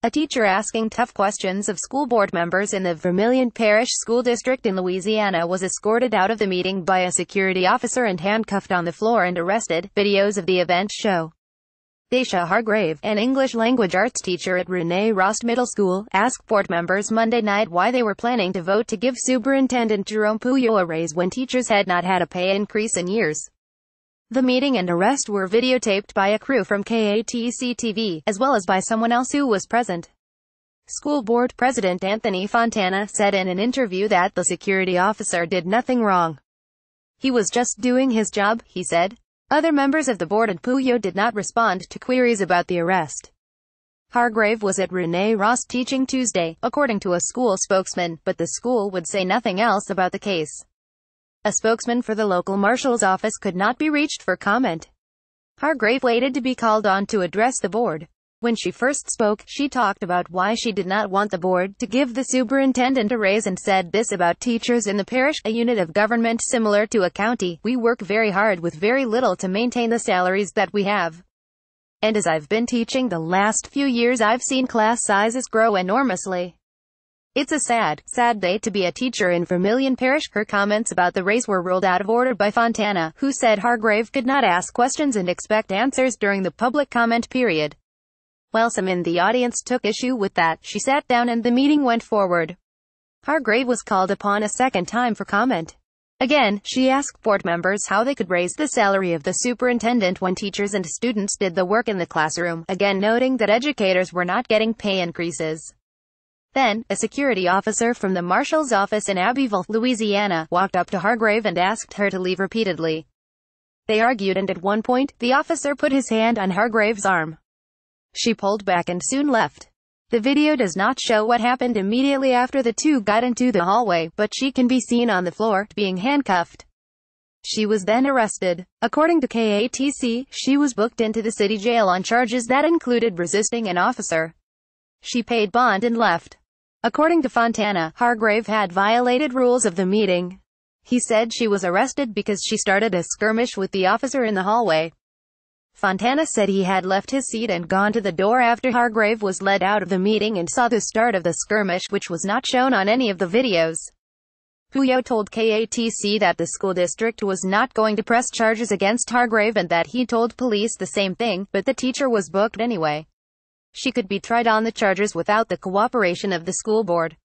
A teacher asking tough questions of school board members in the Vermilion Parish School District in Louisiana was escorted out of the meeting by a security officer and handcuffed on the floor and arrested, videos of the event show. Deyshia Hargrave, an English language arts teacher at Rene Rost Middle School, asked board members Monday night why they were planning to vote to give Superintendent Jerome Puyau a raise when teachers had not had a pay increase in years. The meeting and arrest were videotaped by a crew from KATC-TV, as well as by someone else who was present. School Board President Anthony Fontana said in an interview that the security officer did nothing wrong. He was just doing his job, he said. Other members of the board and Puyau did not respond to queries about the arrest. Hargrave was at Rene Rost teaching Tuesday, according to a school spokesman, but the school would say nothing else about the case. A spokesman for the local marshal's office could not be reached for comment. Hargrave waited to be called on to address the board. When she first spoke, she talked about why she did not want the board to give the superintendent a raise and said this about teachers in the parish, a unit of government similar to a county. We work very hard with very little to maintain the salaries that we have. And as I've been teaching the last few years, I've seen class sizes grow enormously. It's a sad day to be a teacher in Vermilion Parish. Her comments about the raise were ruled out of order by Fontana, who said Hargrave could not ask questions and expect answers during the public comment period. While some in the audience took issue with that, she sat down and the meeting went forward. Hargrave was called upon a second time for comment. Again, she asked board members how they could raise the salary of the superintendent when teachers and students did the work in the classroom, again noting that educators were not getting pay increases. Then, a security officer from the marshal's office in Abbeville, Louisiana, walked up to Hargrave and asked her to leave repeatedly. They argued and at one point, the officer put his hand on Hargrave's arm. She pulled back and soon left. The video does not show what happened immediately after the two got into the hallway, but she can be seen on the floor, being handcuffed. She was then arrested. According to KATC, she was booked into the city jail on charges that included resisting an officer. She paid bond and left. According to Fontana, Hargrave had violated rules of the meeting. He said she was arrested because she started a skirmish with the officer in the hallway. Fontana said he had left his seat and gone to the door after Hargrave was led out of the meeting and saw the start of the skirmish, which was not shown on any of the videos. Puyau told KATC that the school district was not going to press charges against Hargrave and that he told police the same thing, but the teacher was booked anyway. She could be tried on the charges without the cooperation of the school board.